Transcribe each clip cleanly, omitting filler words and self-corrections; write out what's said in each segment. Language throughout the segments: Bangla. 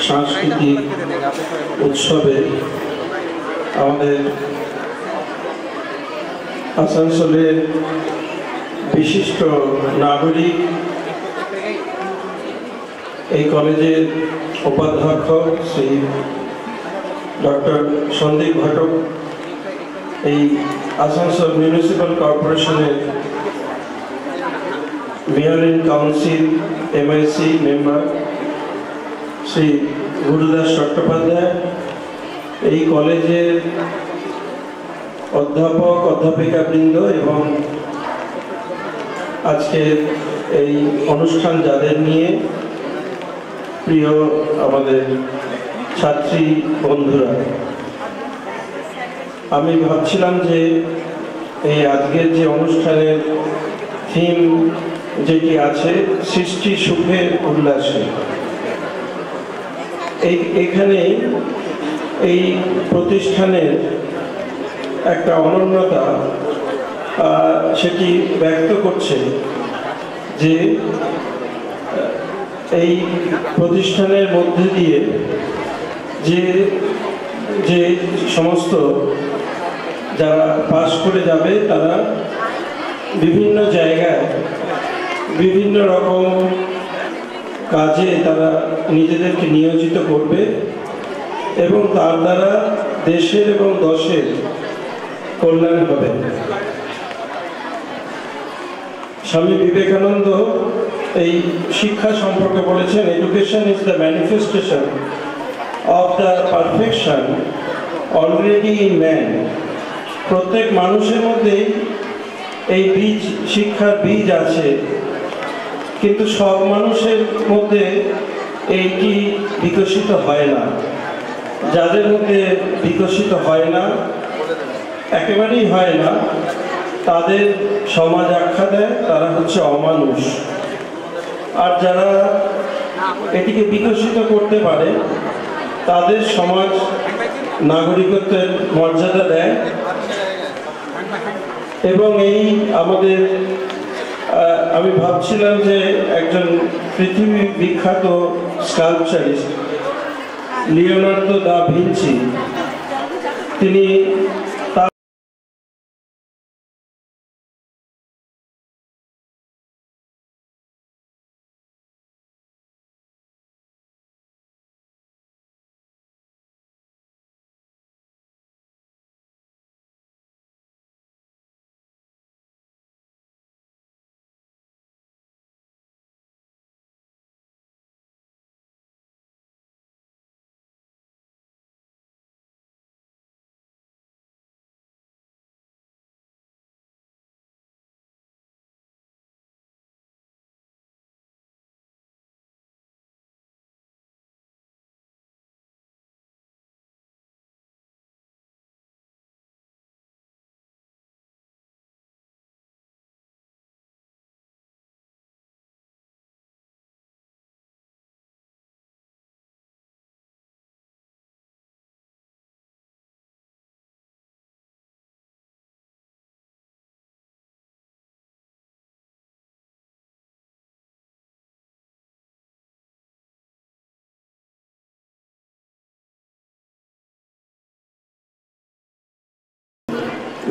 সাংস্কৃতিক উৎসবে আমাদের আসানসোলের বিশিষ্ট নাগরিক এই কলেজের উপাধ্যক্ষ শ্রী ডক্টর সন্দীপ ঘটক, এই আসানসোল মিউনিসিপ্যাল কর্পোরেশনের mayor in council MIC member Shri Gurudas Chattopadhyay, এই কলেজের অধ্যাপক অধ্যাপিকাবৃন্দ এবং আজকের এই অনুষ্ঠান যাদের নিয়ে প্রিয় আমাদের ছাত্রী বন্ধুরা, আমি ভাবছিলাম যে এই আজকের যে অনুষ্ঠানের থিম যেটি আছে সৃষ্টি সুখের উল্লাসে, এখানে এই প্রতিষ্ঠানের একটা অনন্যতা সেটি ব্যক্ত করছে যে এই প্রতিষ্ঠানের মধ্যে দিয়ে যে সমস্ত যারা পাস করে যাবে তারা বিভিন্ন জায়গায় বিভিন্ন রকম কাজে তারা নিজেদেরকে নিয়োজিত করবে এবং তার দ্বারা দেশের এবং দশের কল্যাণ হবে। স্বামী বিবেকানন্দ এই শিক্ষা সম্পর্কে বলেছেন, education is the manifestation of the perfection already in man. প্রত্যেক মানুষের মধ্যেই এই বীজ, শিক্ষার বীজ আছে, কিন্তু সব মানুষের মধ্যে এইটি বিকশিত হয় না। যাদের মধ্যে বিকশিত হয় না, একেবারেই হয় না, তাদের সমাজ আখ্যা দেয় তারা হচ্ছে অমানুষ। আর যারা এটিকে বিকশিত করতে পারে তাদের সমাজ নাগরিকত্বের মর্যাদা দেয়। এবং এই আমাদের আমি ভাবছিলাম যে একজন পৃথিবী বিখ্যাত স্কাল্পচারিস্ট লিওনার্দো দা ভিঞ্চি, তিনি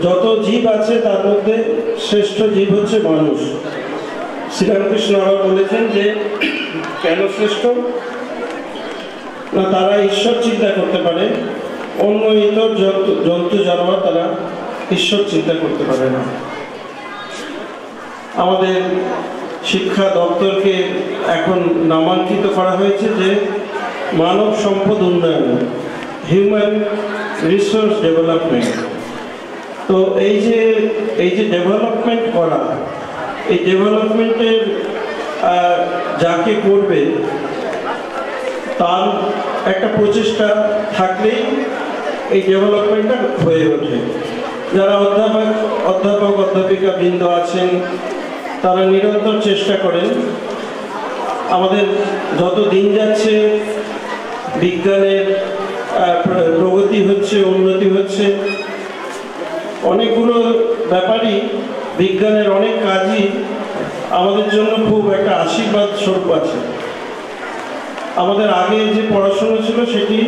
যত জীব আছে তার মধ্যে শ্রেষ্ঠ জীব হচ্ছে মানুষ। শ্রীরামকৃষ্ণ আবার বলেছেন যে কেন শ্রেষ্ঠ না, তারা ঈশ্বর চিন্তা করতে পারে, অন্য ইতর জন্তু জানোয়ার তারা ঈশ্বর চিন্তা করতে পারে না। আমাদের শিক্ষা দপ্তরকে এখন নামাঙ্কিত করা হয়েছে যে মানব সম্পদ উন্নয়ন, হিউম্যান রিসোর্স ডেভেলপমেন্ট। তো এই যে ডেভেলপমেন্ট করা, এই ডেভেলপমেন্টের যাকে করবে তার একটা প্রচেষ্টা থাকলেই এই ডেভেলপমেন্টটা হয়ে ওঠে। যারা অধ্যাপক অধ্যাপিকা বৃন্দ আছেন তারা নিরন্তর চেষ্টা করেন। আমাদের যত দিন যাচ্ছে বিজ্ঞানের প্রগতি হচ্ছে, উন্নতি হচ্ছে, অনেকগুলো ব্যাপারই বিজ্ঞানের অনেক কাজই আমাদের জন্য খুব একটা আশীর্বাদ স্বরূপ আছে। আমাদের আগে যে পড়াশোনা ছিল সেটি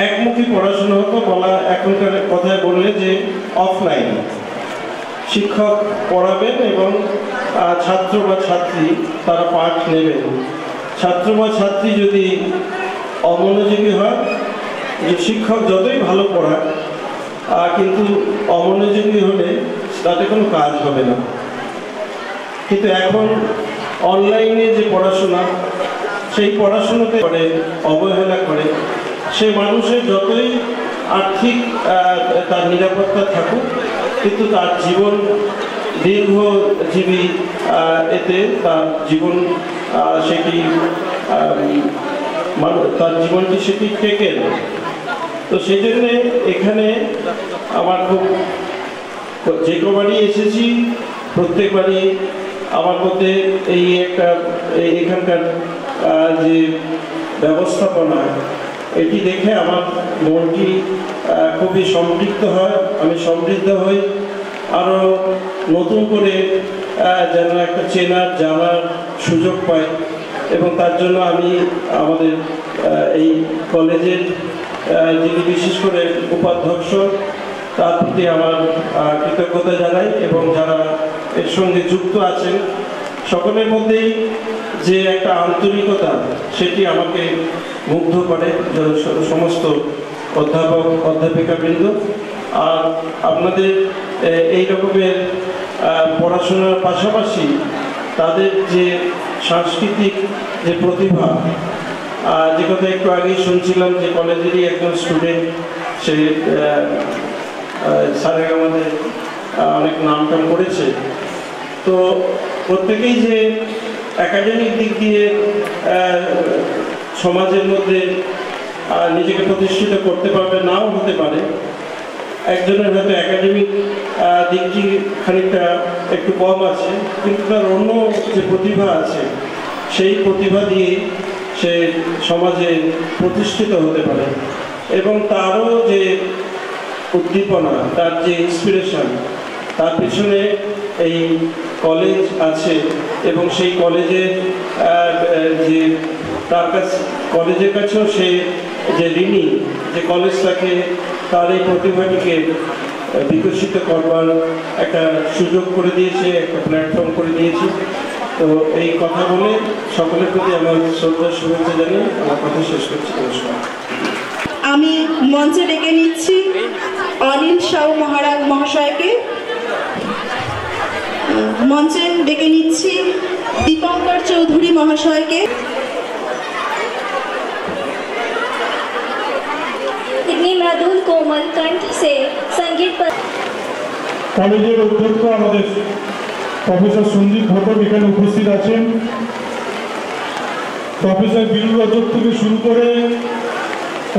একমুখী পড়াশোনা হতো, বলা এখনকার কথায় বললে যে অফলাইন, শিক্ষক পড়াবেন এবং ছাত্র বা ছাত্রী তারা পাঠ নেবেন। ছাত্র বা ছাত্রী যদি অমনোযোগী হয়, যে শিক্ষক যতই ভালো পড়ায় কিন্তু অমনোযোগী হলে তাতে কোনো কাজ হবে না। কিন্তু এখন অনলাইনে যে পড়াশোনা, সেই পড়াশোনাতে করে অবহেলা করে, সে মানুষের যতই আর্থিক তার নিরাপত্তা থাকুক কিন্তু তার জীবন দীর্ঘজীবী, এতে তার জীবন সেটি তার জীবনটি সেটি টেকে না। তো সেই জন্যে এখানে আমার খুব, যে কবারই এসেছি প্রত্যেকবারই আমার মধ্যে এই একটা এখানকার যে ব্যবস্থাপনা, এটি দেখে আমার মনটি খুবই সমৃদ্ধ হয়, আমি সমৃদ্ধ হই, আরও নতুন করে যেন একটা চেনার জানার সুযোগ পাই। এবং তার জন্য আমি আমাদের এই কলেজের যিনি বিশেষ করে উপাধ্যক্ষ তার প্রতি আমার কৃতজ্ঞতা জানাই, এবং যারা এর সঙ্গে যুক্ত আছেন সকলের মধ্যেই যে একটা আন্তরিকতা সেটি আমাকে মুগ্ধ করে, সমস্ত অধ্যাপক অধ্যাপিকাবৃন্দ। আর আপনাদের এই রকমের পড়াশোনার পাশাপাশি তাদের যে সাংস্কৃতিক যে প্রতিভা, যে কথা একটু আগেই শুনছিলাম যে কলেজেরই একজন স্টুডেন্ট, সে সারেগামাতে অনেক নামটাম করেছে। তো প্রত্যেকেই যে একাডেমিক দিক দিয়ে সমাজের মধ্যে নিজেকে প্রতিষ্ঠিত করতে পারবে, নাও হতে পারে। একজনের হয়তো একাডেমিক দিকটি খানিকটা একটু কম আছে, কিন্তু তার অন্য যে প্রতিভা আছে সেই প্রতিভা দিয়ে সে সমাজে প্রতিষ্ঠিত হতে পারে। এবং তারও যে উদ্দীপনা, তার যে ইন্সপিরেশন, তার পিছনে এই কলেজ আছে। এবং সেই কলেজের যে তার কাছে, কলেজের কাছেও সে যে ঋণী, যে কলেজ তাকে তার এই প্রতিভাটিকে বিকশিত করবার একটা সুযোগ করে দিয়েছে, একটা প্ল্যাটফর্ম করে দিয়েছে। তো এই কথা বলে সকলের প্রতি আমার শ্রদ্ধা শুভেচ্ছা জানিয়ে আমার কথা শেষ করছি। নমস্কার। আমি মঞ্চে ডেকে নিচ্ছি অনিল সাউ মহারাজ মহাশয়কে, মঞ্চে ডেকে নিচ্ছি দীপঙ্কর চৌধুরী মহাশয়কে। इतनी मृदुल कोमल कंठ से संगीत पर কলেজের অধ্যক্ষ আমাদের প্রফেসর সন্দীপ ঘটক এখানে উপস্থিত আছেন। প্রফেসর বীরু রজক থেকে শুরু করে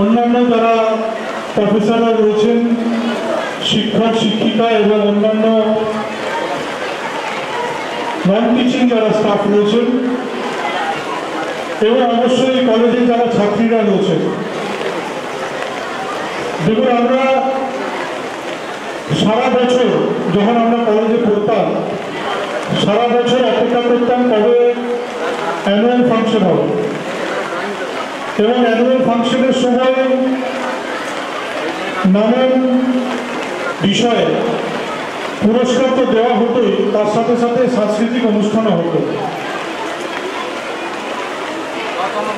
অন্যান্য যারা প্রফেসররা রয়েছেন, শিক্ষক শিক্ষিকা এবং অন্যান্য নন টিচিং যারা স্টাফ রয়েছেন, এবং অবশ্যই কলেজে যারা ছাত্রীরা রয়েছেন। দেখুন, আমরা সারা বছর যখন আমরা কলেজে পড়তাম, সারা বছর অপেক্ষা করতাম কবে অ্যানুয়াল ফাংশন হবে। এবং অ্যানুয়াল ফাংশনের সময় নানান বিষয়ে পুরস্কার তো দেওয়া হতোই, তার সাথে সাথে সাংস্কৃতিক অনুষ্ঠানও হতো।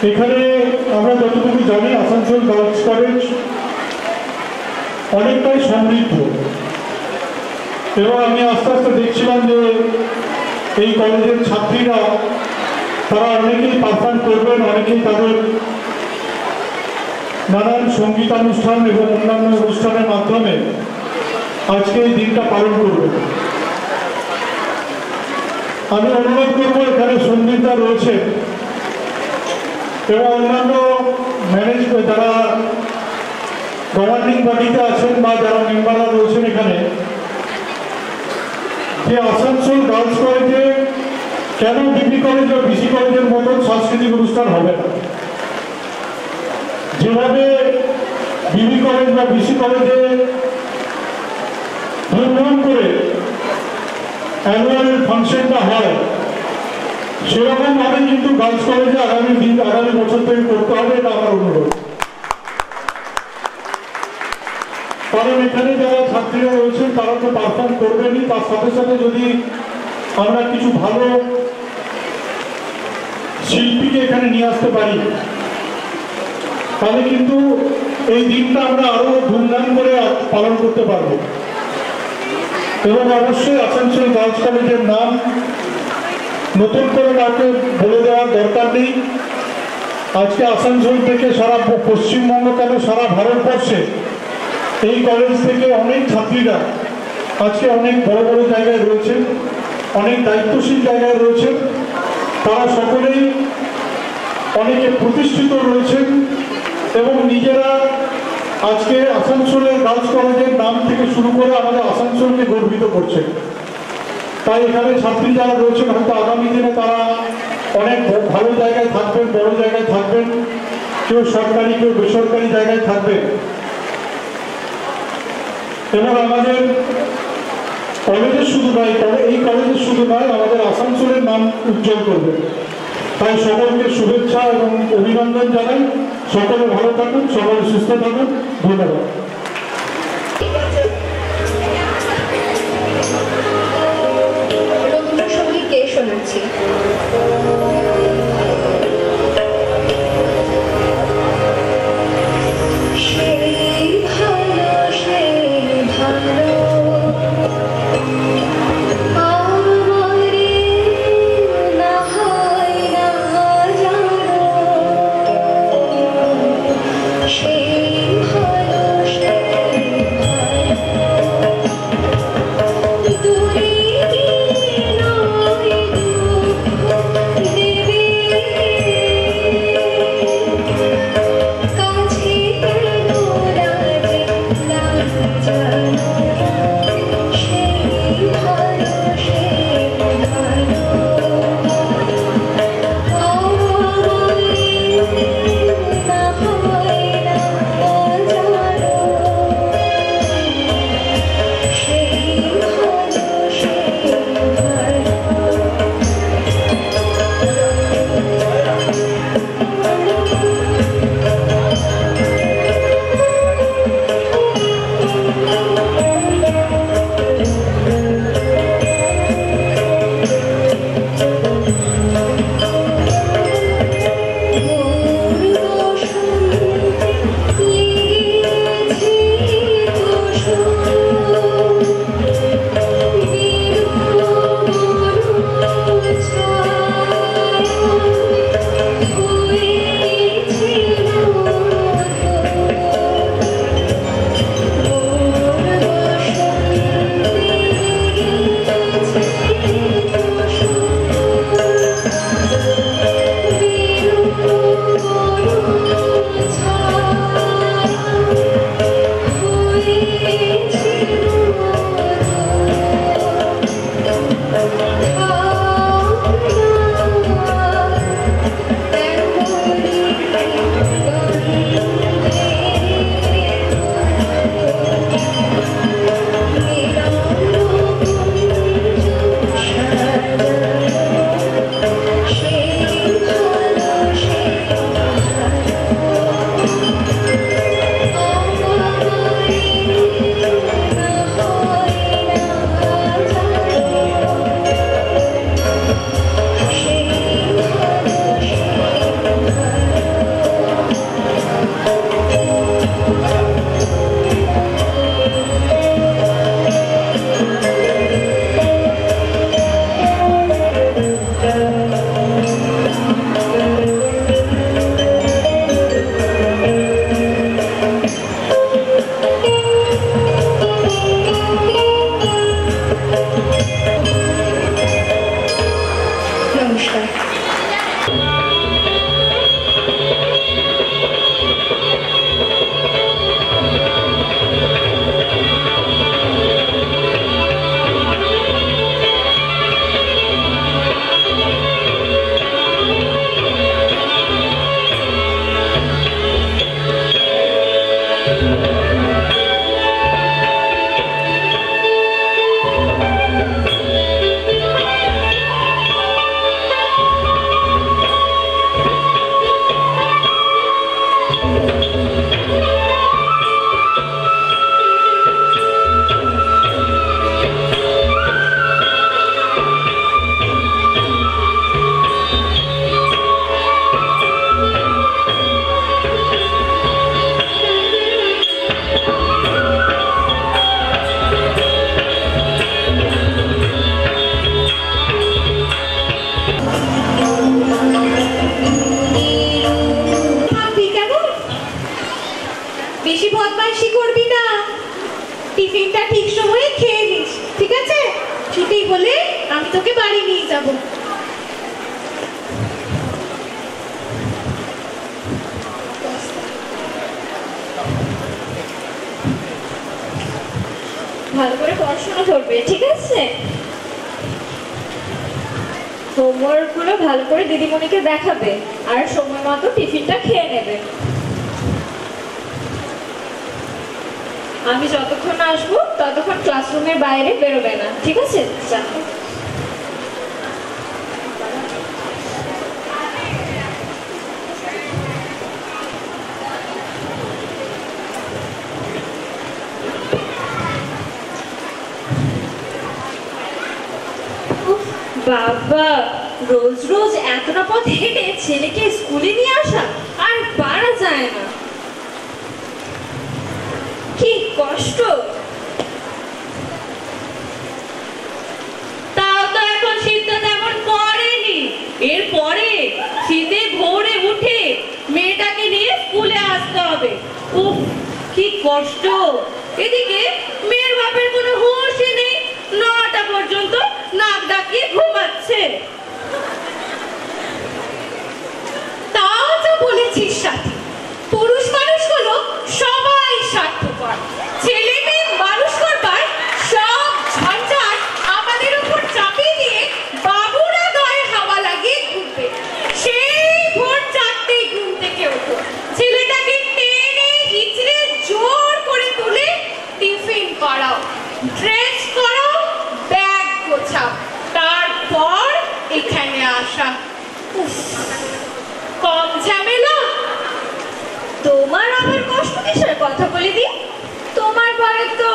এখানে আমরা যতটুকু জানি আসানসোল গার্লস কলেজ অনেকটাই সমৃদ্ধ, এবং আমি আস্তে আস্তে দেখছিলাম যে এই কলেজের ছাত্রীরা তারা অনেকেই পারফর্ম করবেন, অনেকেই তাদের নানান সঙ্গীতানুষ্ঠান এবং অন্যান্য অনুষ্ঠানের মাধ্যমে আজকে এই দিনটা পালন করবেন। আমি অনুরোধ করবো এখানে সঙ্গীতরা রয়েছে এবং অন্যান্য ম্যানেজমেন্ট যারা গভর্নিং বডিতে আছেন বা যারা মেম্বাররা রয়েছেন এখানে, যে আসানসোল গার্লস কলেজে কেন ডিগ্রি কলেজ বা বিসি কলেজের মতন সাংস্কৃতিক অনুষ্ঠান হবে না। যেভাবে ডিগ্রি কলেজ বা বিসি কলেজে ধুমধাম করে অ্যানুয়াল ফাংশনটা হয়, সেরকম ভাবে কিন্তু গার্লস কলেজে আগামী বছর থেকে করতে হবে, এটা আমার অনুরোধ। কারণ এখানে যারা ছাত্রীরা রয়েছেন তারা তো পারফর্ম করবেনই, তার সাথে সাথে যদি আমরা কিছু ভালো শিল্পীকে এখানে নিয়ে আসতে পারি, তাহলে কিন্তু এই দিনটা আমরা আরো ধুমধাম করে পালন করতে পারব। এবং অবশ্যই আসানসোল গার্লস কলেজের নাম নতুন করে কাউকে বলে দেওয়ার দরকার নেই। আজকে আসানসোল থেকে সারা পশ্চিমবঙ্গ কেন সারা ভারতবর্ষে এই কলেজ থেকে অনেক ছাত্রীরা আজকে অনেক বড় বড় জায়গায় রয়েছেন, অনেক দায়িত্বশীল জায়গায় রয়েছেন। তারা সকলেই অনেকে প্রতিষ্ঠিত রয়েছেন এবং নিজেরা আজকে আসানসোলের গার্লস কলেজের নাম থেকে শুরু করে আমাদের আসানসোলকে গর্বিত করছেন। তাই এখানে ছাত্রী যারা রয়েছেন হয়তো আগামী দিনে তারা অনেক ভালো জায়গায় থাকবেন, বড় জায়গায় থাকবেন, কেউ সরকারি কেউ বেসরকারি জায়গায় থাকবেন। এবং আমাদের কলেজের শুধু নয়, এই কলেজের শুধু নয়, আমাদের আসানসোলের নাম উজ্জ্বল করবে। তাই সকলকে শুভেচ্ছা এবং অভিনন্দন জানাই। সকলে ভালো থাকুন, সকলে সুস্থ থাকুন। ধন্যবাদ। রবীন্দ্রসঙ্গীতকে শোনাচ্ছি। সেই ভালো তোকে বাড়ি নিয়ে যাব। ভালো করে পড়াশোনা করবে, ঠিক আছে? হোমওয়ার্ক গুলো ভালো করে দিদিমণিকে দেখাবে আর সময় মতো টিফিনটা খেয়ে নেবে। আমি যতক্ষণ আসবো ততক্ষণ ক্লাসরুমের বাইরে বেরোবে না, ঠিক আছে? যা। বাবা, রোজ রোজ এতটা পথ হেঁটে ছেলেকে স্কুলে নিয়ে আসা আর পারা যায় না। কি কষ্ট। তাও তো এখন শীতটা তেমন পড়েনি। এরপরে শীতে ভোরে উঠে মেয়েটাকে নিয়ে স্কুলে আসতে হবে। উফ, কি কষ্ট। এদিকে মেয়ের বাপের কোনো হুঁশই নেই, 9টা পর্যন্ত নাক ডাকিয়ে ঘুমাচ্ছে। তাও তো বলেছিস সাথী, পুরুষ মানুষগুলো সবাই স্বার্থপর। ছেলে মেয়ে মানুষ করবার সব ঝঞ্ঝাট আমাদের উপর চাপিয়ে দিয়ে বাবুরা গায়ে হাওয়া লাগিয়ে ঘুরবে। সেই ভোর 4টেই ঘুম থেকে ওঠো, ছেলেটাকে টেনে হিচড়ে জোর করে তুলে টিফিন করাও, ড্রেস করো, ব্যাগ গোছাও, তারপর এখানে আসা। উফ, কম ঝামেলা। তোমার আবার কষ্ট কিসের কথা বলে দি? তোমার বাড়ির তো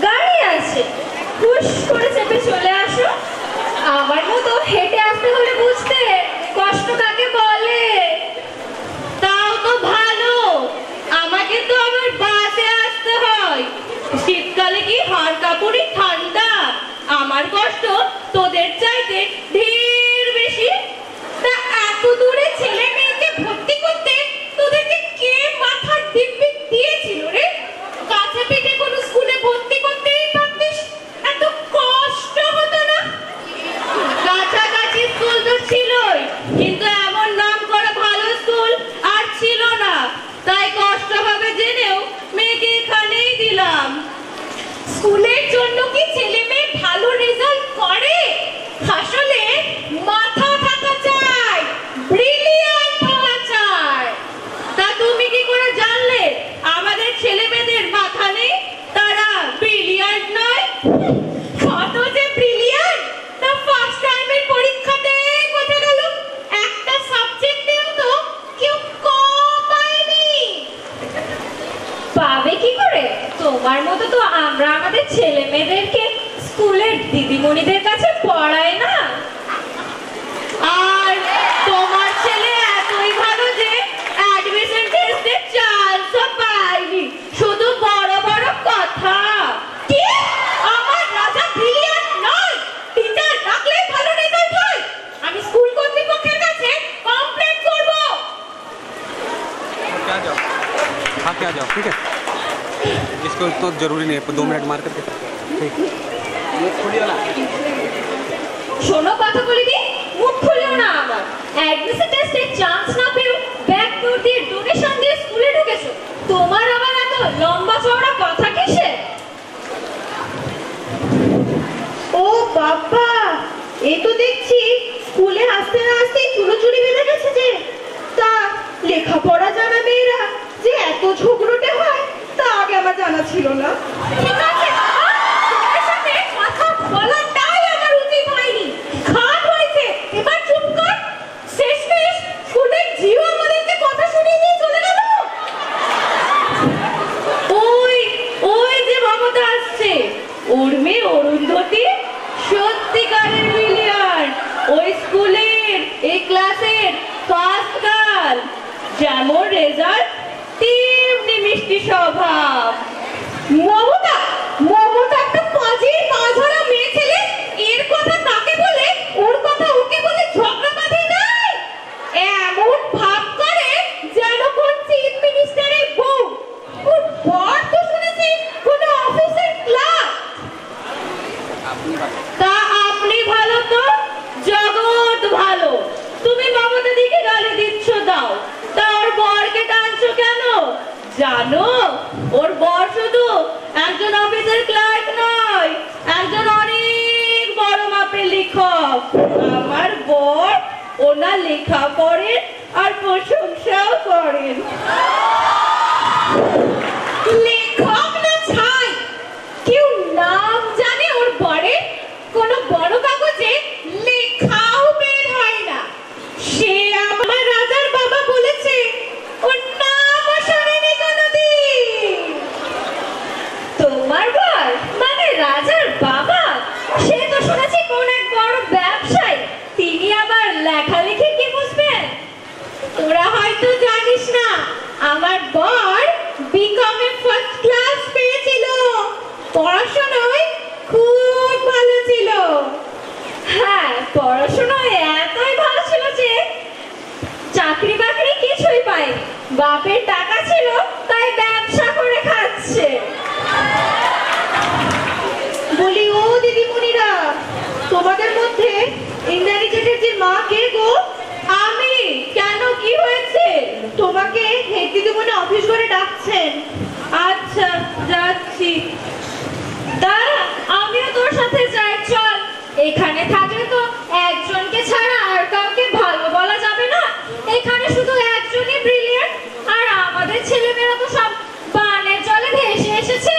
গাড়ি আছে, হুশ করে চেপে চলে আসো। আমার মতো হেঁটে আসতে হলে বুঝতে কষ্ট কাকে বলে। তাও তো ভালো, আমাকে তো আবার বাসে আসতে হয়। শীতকালে কি হাড় কাঁপুনি ঠান্ডা, আমার কষ্ট তোদের চাইতে ঢের বেশি। তা এত দূরে ছেলে মেয়েকে ভর্তি করতে তোদেরকে কে মাথার দিব্যি দিয়েছিল রে? কাছে পিঠে কোনো স্কুলে ভর্তি করতেই পারতিস, এত কষ্ট হতো না। কাছাকাছি স্কুল তো ছিলই, কিন্তু এমন নাম করা ভালো স্কুল আর ছিল না। তাই কষ্ট হবে জেনেও মেয়েকে এখানেই দিলাম। স্কুলের জন্য কি ছেলে মেয়ে ভালো রেজাল্ট করে? আসলে মাথা থাকা চাই, ব্রিলিয়ান্ট হওয়া চাই। তা তুমি কি করে জানলে আমাদের ছেলে মেয়েদের মাথা নেই, তারা ব্রিলিয়ান্ট নয়? কত যে ব্রিলিয়ান্ট তা ফার্স্ট টাইমের পরীক্ষাতে বোঝা গেল। একটা সাবজেক্টেও তো কেউ কম পায়নি। পাবে কি করে? তোমার মতো তো আমরা আমাদের ছেলে মেয়েদেরকে স্কুলের দিদিমণিদের কাছে পড়াই না। আর তোমার ছেলে এতই ভালো যে অ্যাডমিশন টেস্টে চান্সও পায়নি, শুধু বড় বড় কথা। কি? আমার রাজা ব্রিলিয়ান্ট নয়? টিচার রাখলে ভালো রেজাল্ট হয়? আমি স্কুল কর্তৃপক্ষের কাছে কমপ্লেন করব। क्या जाओ खा के आ जाओ, ठीक है? इसको तो जरूरी नहीं है, 2 मिनट मार करके। ठीक, ये थोड़ी वाला। শোনো কথা বলি দি, মুখ খুললেও না আমার। অ্যাডমিশন টেস্টে চান্স না পেও ব্যাগ তোর দিয়ে ডোনেশন দিয়ে স্কুলে ঢুকেছো, তোমার আবার এত লম্বা চওড়া কথা কিসে? ও বাবা, এ তো দেখছি স্কুলে আসতে না আসতেই চুলোচুরি বেঁধে গেছে যে। তা লেখাপড়া জানা মেয়েরা যে এত ঝগড়টে হয় তা আগে আমার জানা ছিল না। ঠিক আছে, তোমার সাথে কথা বলাটাই আমার উচিত হয়নি। খাট হয়েছে, এবার চুপ কর। শেষমেশ স্কুলের জিও আমাদেরকে কথা শুনিয়ে দিয়ে চলে গেল। ওই ওই যে মমতা আসছে, ওর মেয়ে অরুন্ধতী সত্যিকারের ব্রিলিয়ান্ট। ওই স্কুলের এই ক্লাসের ফার্স্ট গার্ল। যেমন রেজাল্ট তেমনি মিষ্টি স্বভাব। মমতা, মমতা একটা পাজির মাঝারা মেয়ে ছেলে। এর কথা তাকে বলে, ওর কথা ওকে বলে ঝগড়া বাঁধে নাই। এমন ভাব করে যেন কোন চিফ মিনিস্টারের বউ। ওর বর তো শুনেছি কোন অফিসের ক্লার্ক। তা আপনি ভালো তো জগৎ ভালো। তুমি মমতা দিকে গালি দিচ্ছ দাও, তা ওর বরকে টানছো কেন? জানো ওর বর শুধু একজন অফিসের ক্লার্ক নয়, একজন অনেক বড় মাপের লেখক। আমার বর ওনার লেখা পড়েন আর প্রশংসাও করেন। লেখক না ছাই, কেউ নাম জানে ওর বরে? কোনো বড় কাগজে লেখাও বের হয় না। সে আমার রাজার বাবা বলেছে, ওর নামও শোনেনি কোনোদিন। তোমার বর মানে রাজার বাবা? সে তো শুনেছি কোন এক বড় ব্যবসায়ী, তিনি আবার লেখালেখি কি বুঝবেন? তোরা হয়তো জানিস না, আমার বর বিকমে ফার্স্ট ক্লাস পেয়েছিল। পড়াশোনায় খুব ভালো ছিল। হ্যাঁ, পড়াশোনায় এতই ভালো ছিল যে চাকরি বাকরি কিছুই পায়নি। বাপের টাকা ছিল তাই ব্যবসা করে খাচ্ছে। বলি ও দিদিমণিরা, তোমাদের মধ্যে ইন্দ্রাণী চ্যাটার্জির মা কে গো? আমি। কেন, কি হয়েছে? তোমাকে হেড দিদিমণি অফিস করে ডাকছেন। আচ্ছা, যাচ্ছি। দাঁড়া, আমিও তোর সাথে যাই, চল। এখানে থাকলে তো একজনকে ছাড়া আর কাউকে ভালো বলা যাবে না। এখানে শুধু একজনই ব্রিলিয়ান্ট, আর আমাদের ছেলেমেয়েরা তো সব বানের জলে ভেসে এসেছে।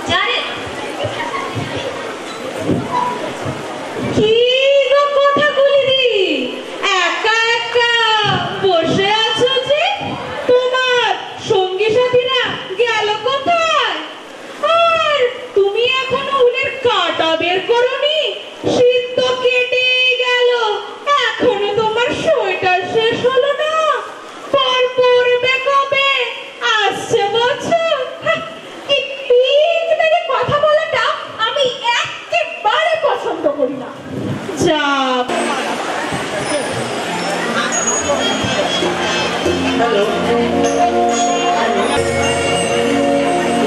জানেন কি গো কথাগুলি দি, একা একা বসে আছো যে? তোমার সঙ্গী সাথীরা গেল কোথায়? আর তুমি এখনো উলের কাঁটা বের করোনি? শীত তো কেটেই গেল, এখনো তোমার সোয়েটার শেষ হলো না। পর পরবে কবে? আসছে বছর। হ্যাঁ, এই পিঠ মেরে কথা বলাটা আমি একেবারে পছন্দ করি না। যা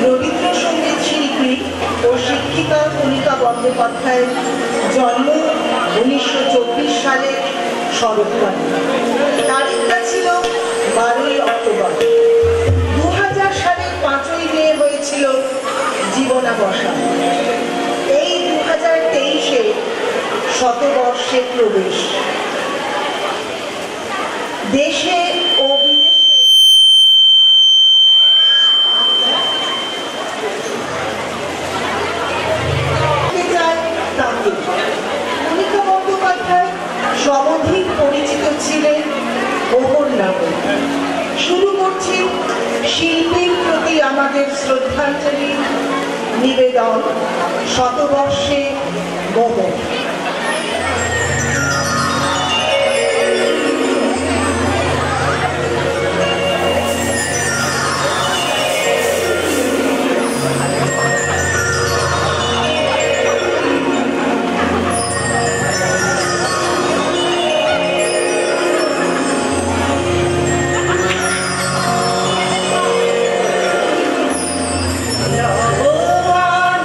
রবীন্দ্রসঙ্গীত শিল্পী ও শিক্ষিকা কণিকা বন্দ্যোপাধ্যায়ের জন্ম 1924 সালে শরৎকালে। তারিখটা ছিল 12ই অক্টোবর। 2000 সালের 5ই মে হয়েছিল জীবনাবসান। এই 2023-এ শতবর্ষে প্রবেশ। দেশে ও বিদেশে তাকে কণিকা বন্দ্যোপাধ্যায় সমধিক পরিচিত ছিলেন ওহর নামে। শুরু করছি শিল্পীর প্রতি আমাদের শ্রদ্ধাঞ্জলি নিবেদন, শতবর্ষে মোহর।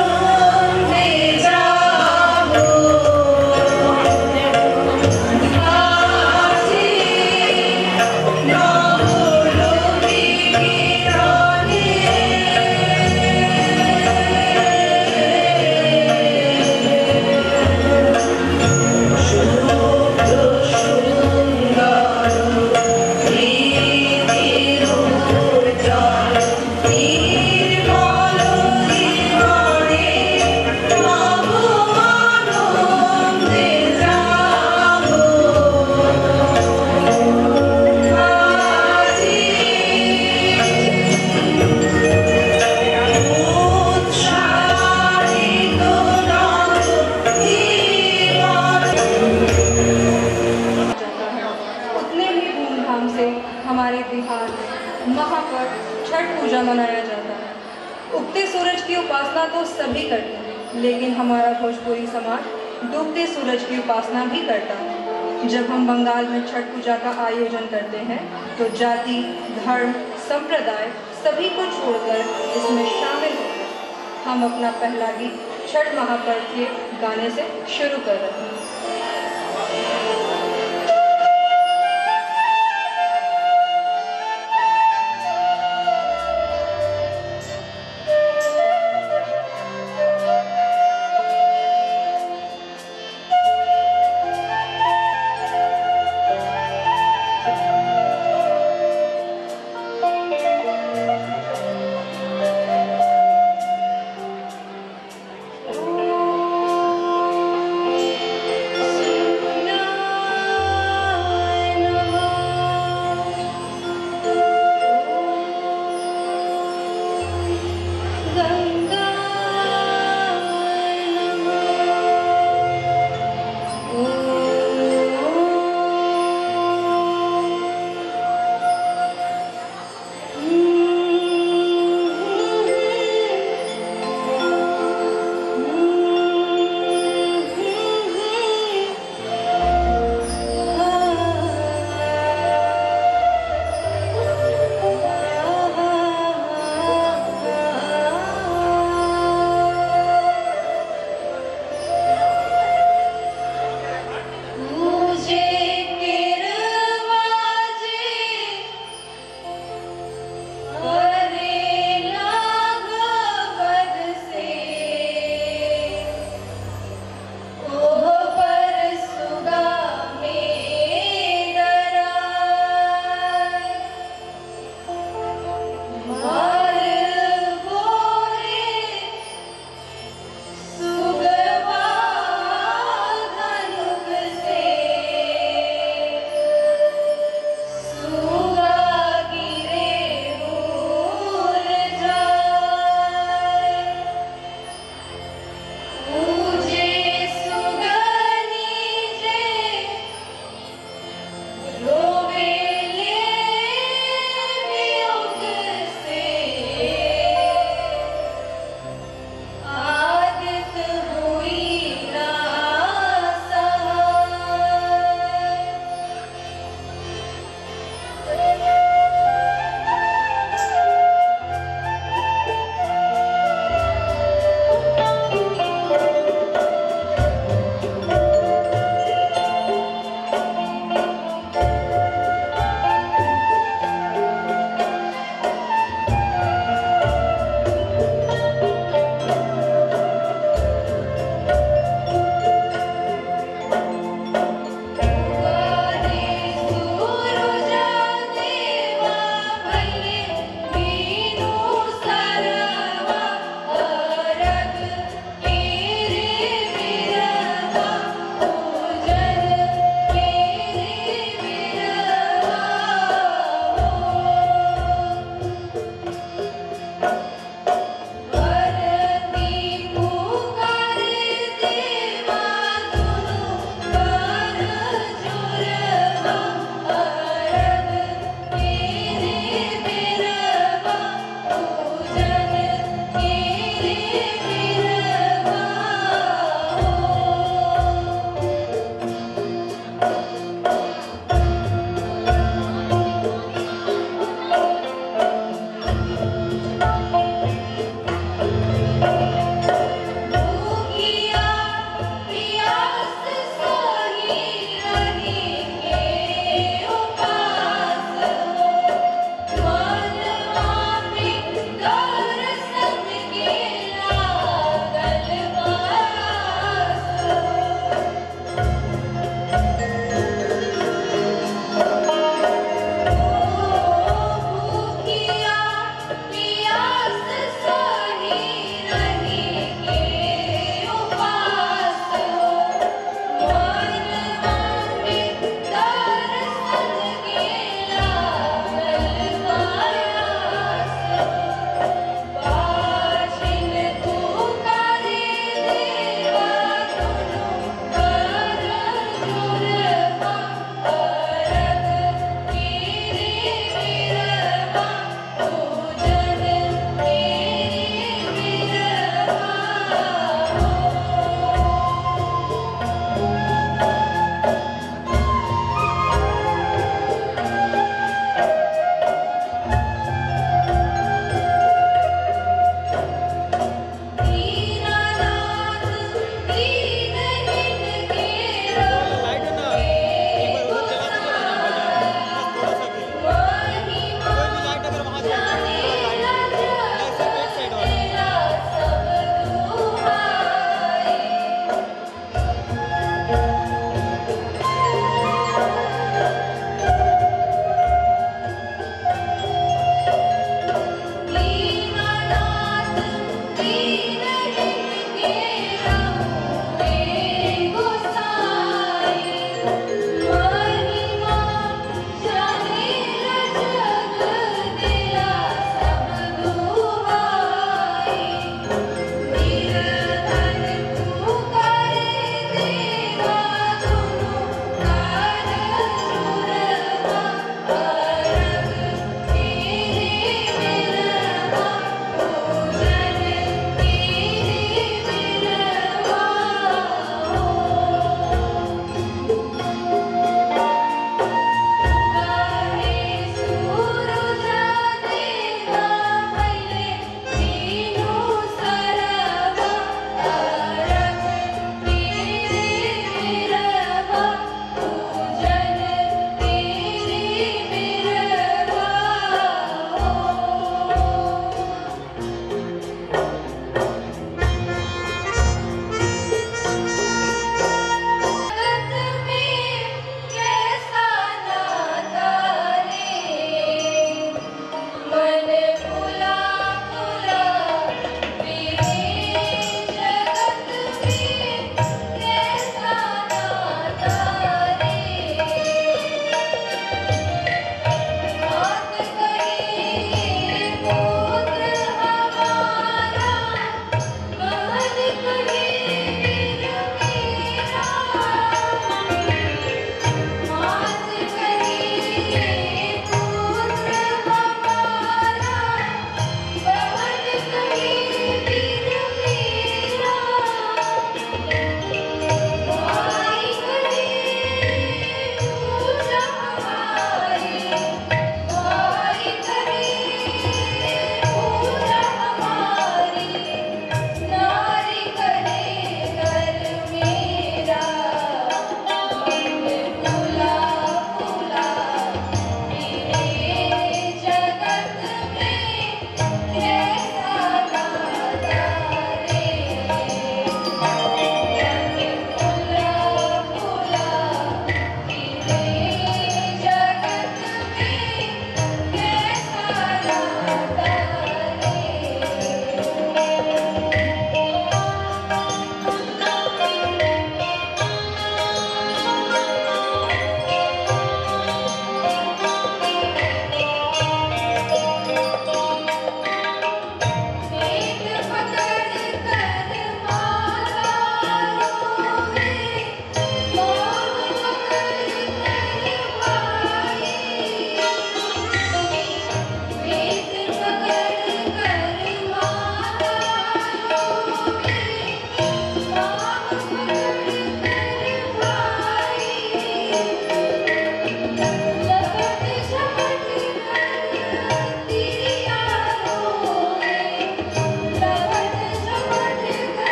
আনন্দে যাবো पूजा मनाया जाता है। उगते सूरज की उपासना तो सभी करते हैं, लेकिन हमारा भोजपुरी समाज डूबते सूरज की उपासना भी करता है। जब हम बंगाल में छठ पूजा का आयोजन करते हैं तो जाति, धर्म, संप्रदाय सभी को छोड़कर इसमें शामिल होकर हम अपना पहला गीत छठ महापर्व के गाने से शुरू कर रहे हैं।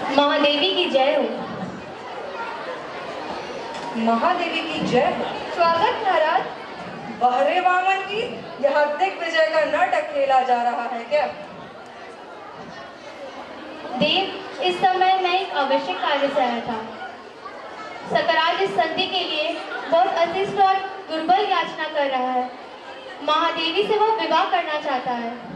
महादेवी की जय हो। महादेवी की जय हो। स्वागत महाराज। बहरे वामन की यहाँ दिग्विजय का नाटक खेला जा रहा है क्या? देव, इस समय मैं एक आवश्यक कार्य से आया था। सकराज इस संधि के लिए बहुत अशिष्ट और दुर्बल याचना कर रहा है। महादेवी से वह विवाह करना चाहता है।